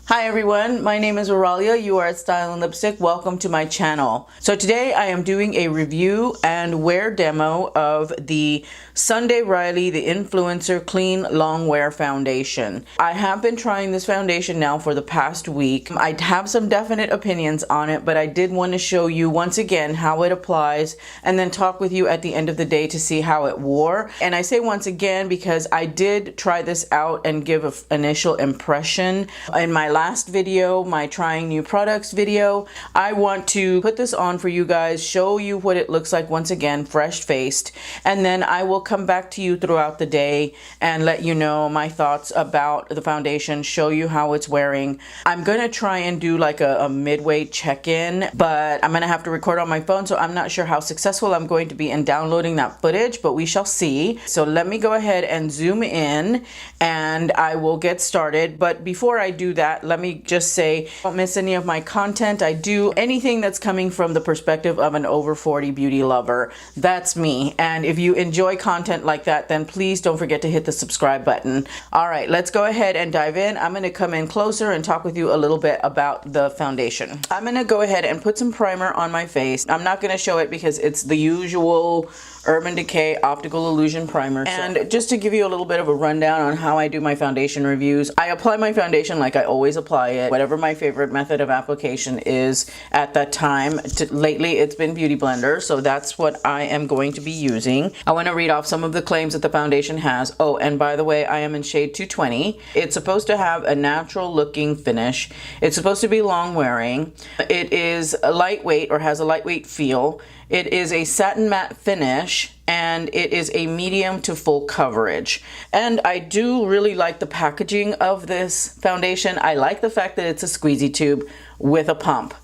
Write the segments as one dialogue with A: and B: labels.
A: Hi everyone, my name is Aurelia. You are at Style and Lipstick. Welcome to my channel. So today I am doing a review and wear demo of the Sunday Riley The Influencer Clean Long Wear Foundation. I have been trying this foundation now for the past week. I have some definite opinions on it, but I did want to show you once again how it applies and then talk with you at the end of the day to see how it wore. And I say once again because I did try this out and give an initial impression in my last video, my trying new products video. I want to put this on for you guys, show you what it looks like once again, fresh faced, and then I will come back to you throughout the day and let you know my thoughts about the foundation, show you how it's wearing. I'm gonna try and do like a midway check-in, but I'm gonna have to record on my phone, so I'm not sure how successful I'm going to be in downloading that footage, but we shall see. So let me go ahead and zoom in and I will get started. But before I do that, let me just say, don't miss any of my content. I do anything that's coming from the perspective of an over 40 beauty lover. That's me. And if you enjoy content like that, then please don't forget to hit the subscribe button. All right, let's go ahead and dive in. I'm going to come in closer and talk with you a little bit about the foundation. I'm going to go ahead and put some primer on my face. I'm not going to show it because it's the usual Urban Decay Optical Illusion Primer. And just to give you a little bit of a rundown on how I do my foundation reviews, I apply my foundation like I always apply it, whatever my favorite method of application is at that time. Lately, it's been Beauty Blender, so that's what I am going to be using. I want to read off some of the claims that the foundation has. Oh, and by the way, I am in shade 220. It's supposed to have a natural looking finish. It's supposed to be long wearing. It is lightweight or has a lightweight feel. It is a satin matte finish and it is a medium to full coverage. And I do really like the packaging of this foundation. I like the fact that it's a squeezy tube with a pump.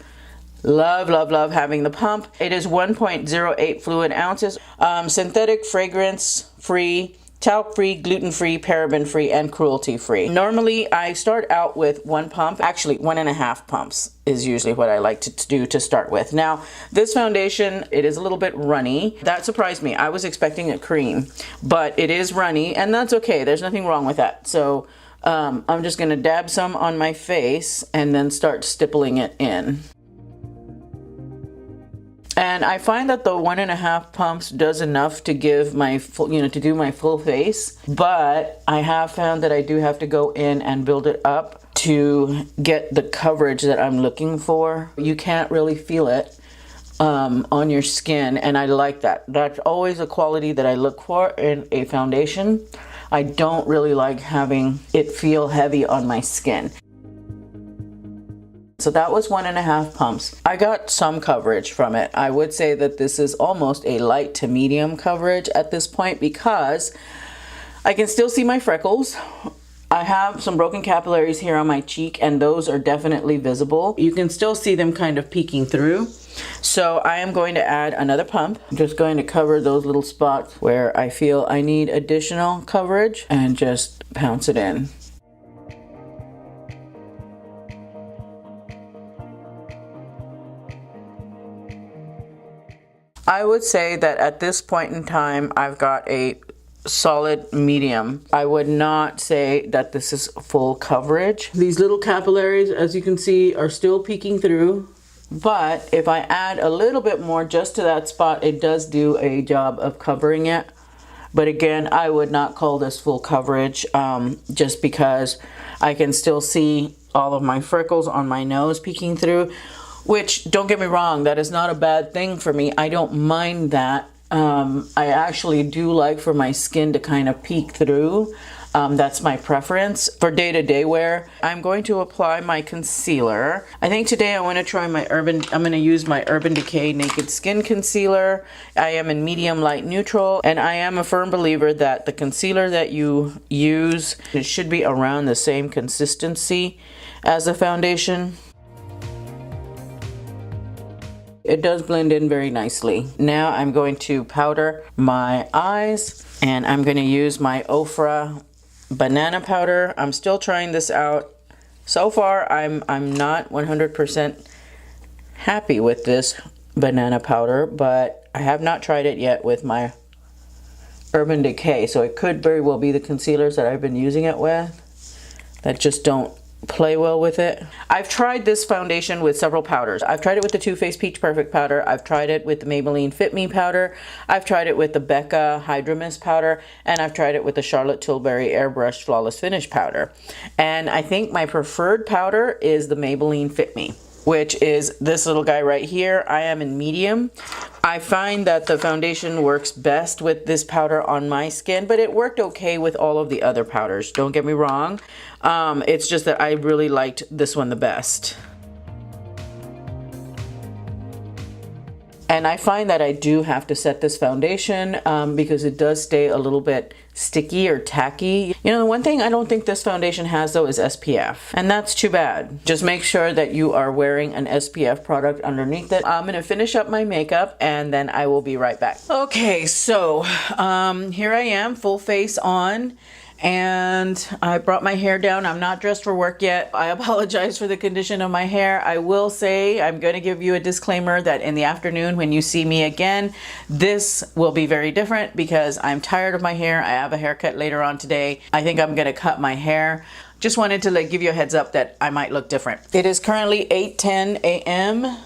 A: Love, love, love having the pump. It is 1.08 fluid ounces, synthetic, fragrance free, talc free, gluten free, paraben free, and cruelty free. Normally I start out with one pump, actually 1.5 pumps is usually what I like to do to start with. Now this foundation, it is a little bit runny. That surprised me. I was expecting a cream, but it is runny and that's okay. There's nothing wrong with that. So I'm just gonna dab some on my face and then start stippling it in. And I find that the 1.5 pumps does enough to give my full, to do my full face. But I have found that I do have to go in and build it up to get the coverage that I'm looking for. You can't really feel it on your skin, and I like that. That's always a quality that I look for in a foundation. I don't really like having it feel heavy on my skin. So that was 1.5 pumps. I got some coverage from it. I would say that this is almost a light to medium coverage at this point because I can still see my freckles. I have some broken capillaries here on my cheek and those are definitely visible. You can still see them kind of peeking through. So I am going to add another pump. I'm just going to cover those little spots where I feel I need additional coverage and just pounce it in. I would say that at this point in time, I've got a solid medium. I would not say that this is full coverage. These little capillaries, as you can see, are still peeking through. But if I add a little bit more just to that spot, it does do a job of covering it. But again, I would not call this full coverage just because I can still see all of my freckles on my nose peeking through. Which, don't get me wrong, that is not a bad thing for me. I don't mind that. I actually do like for my skin to kind of peek through. That's my preference. For day-to-day wear, I'm going to apply my concealer. I think today I want to try my I'm going to use my Urban Decay Naked Skin Concealer. I am in medium light neutral, and I am a firm believer that the concealer that you use, it should be around the same consistency as the foundation. It does blend in very nicely. Now I'm going to powder my eyes and I'm going to use my Ofra banana powder. I'm still trying this out. So far I'm not 100% happy with this banana powder, but I have not tried it yet with my Urban Decay, so it could very well be the concealers that I've been using it with that just don't play well with it. I've tried this foundation with several powders. I've tried it with the Too Faced Peach Perfect powder. I've tried it with the Maybelline Fit Me powder. I've tried it with the Becca Hydra Mist powder. And I've tried it with the Charlotte Tilbury Airbrush Flawless Finish powder. And I think my preferred powder is the Maybelline Fit Me, which is this little guy right here. I am in medium. I find that the foundation works best with this powder on my skin, but it worked okay with all of the other powders. Don't get me wrong. It's just that I really liked this one the best. And I find that I do have to set this foundation because it does stay a little bit sticky or tacky. You know, the one thing I don't think this foundation has though is SPF, and that's too bad. Just make sure that you are wearing an SPF product underneath it. I'm gonna finish up my makeup and then I will be right back. Okay, so here I am, full face on. And I brought my hair down. I'm not dressed for work yet. I apologize for the condition of my hair. I will say, I'm going to give you a disclaimer that in the afternoon when you see me again, this will be very different because I'm tired of my hair. I have a haircut later on today. I think I'm going to cut my hair. Just wanted to give you a heads up that I might look different. It is currently 8:10 a.m.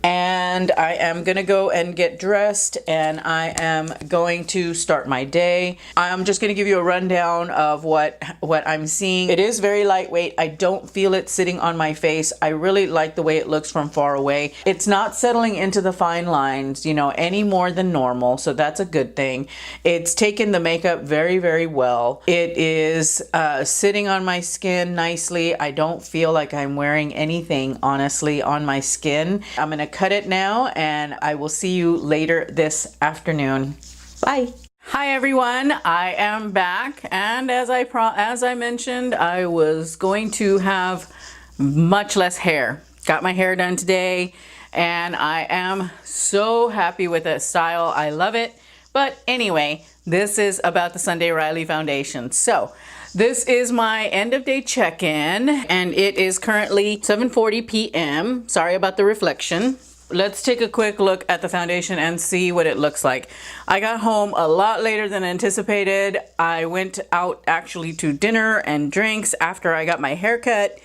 A: and I am gonna go and get dressed and I am going to start my day. I'm just gonna give you a rundown of what I'm seeing. It is very lightweight. I don't feel it sitting on my face. I really like the way it looks from far away. It's not settling into the fine lines, you know, any more than normal, so that's a good thing. It's taken the makeup very, very well. It is sitting on my skin nicely. I don't feel like I'm wearing anything, honestly, on my skin. I'm gonna cut it now and I will see you later this afternoon. Bye. Hi everyone, I am back, and as I mentioned, I was going to have much less hair. Got my hair done today and I am so happy with the style. I love it. But anyway, this is about the Sunday Riley foundation. So this is my end of day check-in and it is currently 7:40 p.m. Sorry about the reflection. Let's take a quick look at the foundation and see what it looks like. I got home a lot later than anticipated. I went out actually to dinner and drinks after I got my hair cut.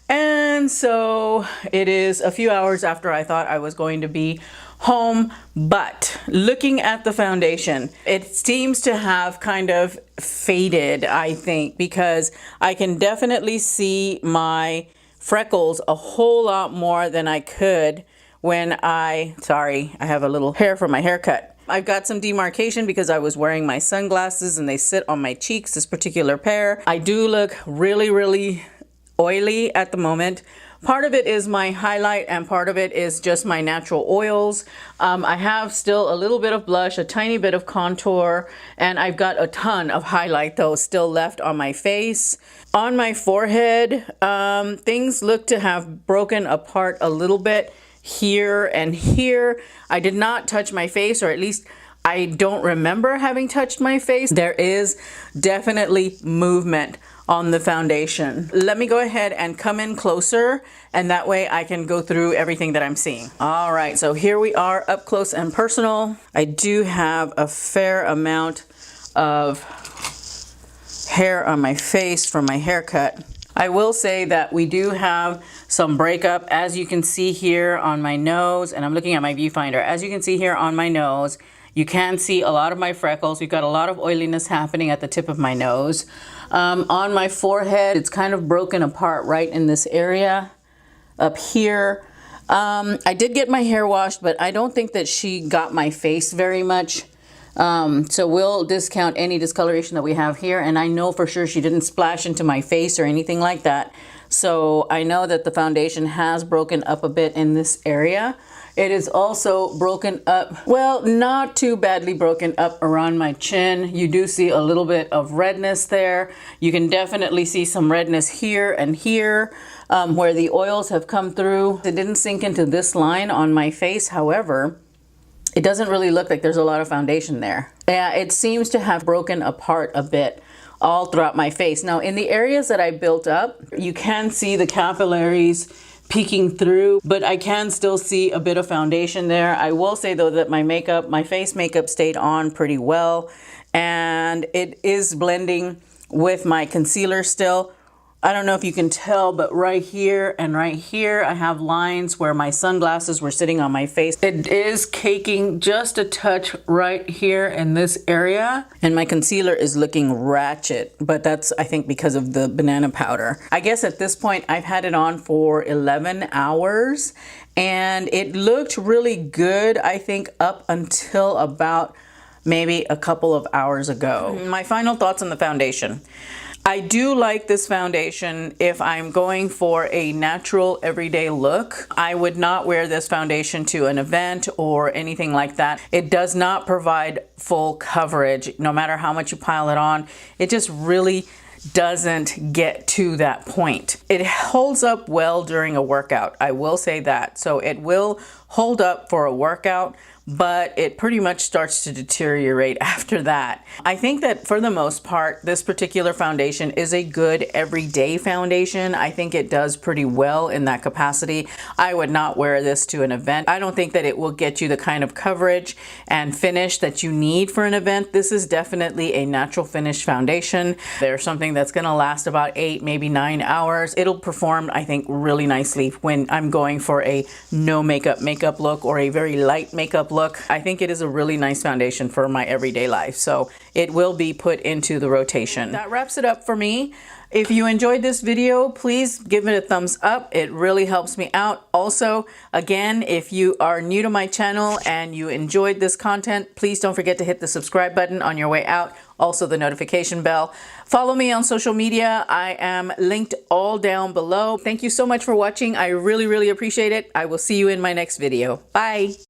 A: And so it is a few hours after I thought I was going to be home. But looking at the foundation, it seems to have kind of faded, I think, because I can definitely see my freckles a whole lot more than I could when sorry, I have a little hair from my haircut. I've got some demarcation because I was wearing my sunglasses and they sit on my cheeks, this particular pair. I do look really, really oily at the moment. Part of it is my highlight and part of it is just my natural oils. I have still a little bit of blush, a tiny bit of contour, and I've got a ton of highlight though still left on my face. On my forehead, things look to have broken apart a little bit here and here. I did not touch my face, or at least I don't remember having touched my face. There is definitely movement on the foundation. Let me go ahead and come in closer and that way I can go through everything that I'm seeing. All right, so here we are up close and personal. I do have a fair amount of hair on my face from my haircut. I will say that we do have some breakup, as you can see here on my nose, and I'm looking at my viewfinder. As you can see here on my nose, you can see a lot of my freckles. We've got a lot of oiliness happening at the tip of my nose. On my forehead, it's kind of broken apart right in this area up here. I did get my hair washed, but I don't think that she got my face very much. So we'll discount any discoloration that we have here, and I know for sure she didn't splash into my face or anything like that. So I know that the foundation has broken up a bit in this area. It is also broken up, well, not too badly broken up around my chin. You do see a little bit of redness there. You can definitely see some redness here and here where the oils have come through. It didn't sink into this line on my face, however, it doesn't really look like there's a lot of foundation there. Yeah, it seems to have broken apart a bit all throughout my face. Now, in the areas that I built up, you can see the capillaries peeking through, but I can still see a bit of foundation there. I will say though that my face makeup stayed on pretty well, and it is blending with my concealer still. I don't know if you can tell, but right here and right here, I have lines where my sunglasses were sitting on my face. It is caking just a touch right here in this area. And my concealer is looking ratchet, but that's, I think, because of the banana powder. I guess at this point, I've had it on for 11 hours and it looked really good, I think, up until about maybe a couple of hours ago. My final thoughts on the foundation. I do like this foundation if I'm going for a natural everyday look. I would not wear this foundation to an event or anything like that. It does not provide full coverage. No matter how much you pile it on, it just really doesn't get to that point. It holds up well during a workout. I will say that. So it will hold up for a workout, but it pretty much starts to deteriorate after that. I think that for the most part, this particular foundation is a good everyday foundation. I think it does pretty well in that capacity. I would not wear this to an event. I don't think that it will get you the kind of coverage and finish that you need for an event. This is definitely a natural finish foundation. There's something that's gonna last about 8, maybe 9 hours. It'll perform, I think, really nicely when I'm going for a no makeup look or a very light makeup look. I think it is a really nice foundation for my everyday life. So it will be put into the rotation. That wraps it up for me. If you enjoyed this video, please give it a thumbs up. It really helps me out. Also, again, if you are new to my channel and you enjoyed this content, please don't forget to hit the subscribe button on your way out. Also the notification bell. Follow me on social media. I am linked all down below. Thank you so much for watching. I really, really appreciate it. I will see you in my next video. Bye.